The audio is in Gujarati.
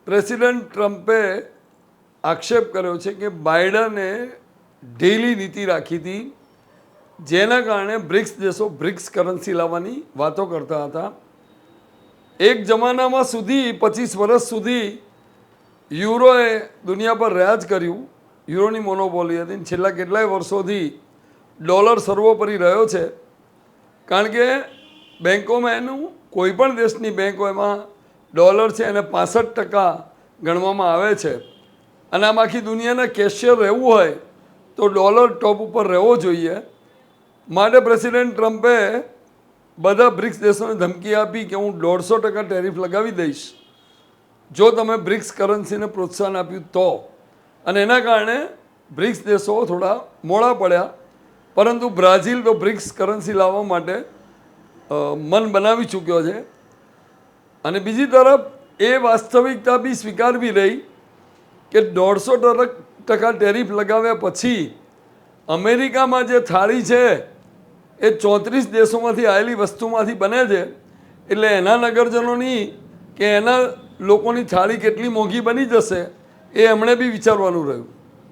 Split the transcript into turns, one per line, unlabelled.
પ્રેસિડેન્ટ ટ્રમ્પે આક્ષેપ કર્યો છે કે બાઇડને ઢીલી નીતિ રાખી હતી, જેના કારણે બ્રિક્સ દેશો બ્રિક્સ કરન્સી લાવવાની વાતો કરતા હતા. એક જમાનામાં સુધી 25 વર્ષ સુધી યુરોએ દુનિયા પર રાજ કર્યું, યુરોની મોનોપોલી હતી. છેલ્લા કેટલાય વર્ષોથી ડોલર સર્વોપરી રહ્યો છે, કારણ કે બેંકોમાં એનું કોઈ પણ દેશની બેંકો એમાં ડોલર છે એને 65% ગણવામાં આવે છે. અને આમ આખી દુનિયાના કેશિયર રહેવું હોય તો ડોલર ટોપ ઉપર રહેવો જોઈએ. માટે પ્રેસિડેન્ટ ટ્રમ્પે બધા બ્રિક્સ દેશોને ધમકી આપી કે હું 150% ટેરિફ લગાવી દઈશ જો તમે બ્રિક્સ કરન્સીને પ્રોત્સાહન આપ્યું તો. અને એના કારણે બ્રિક્સ દેશો થોડા મોડા પડ્યા, પરંતુ બ્રાઝિલ તો બ્રિક્સ કરન્સી લાવવા માટે મન બનાવી ચૂક્યો છે. અને બીજી તરફ એ વાસ્તવિકતા બી સ્વીકારવી રહી કે 150% ટેરિફ લગાવ્યા પછી અમેરિકામાં જે થાળી છે એ 34 દેશોમાંથી આવેલી વસ્તુમાંથી બને છે, એટલે એના નગરજનોની કે એના લોકોની થાળી કેટલી મોંઘી બની જશે એ એમણે બી વિચારવાનું રહ્યું.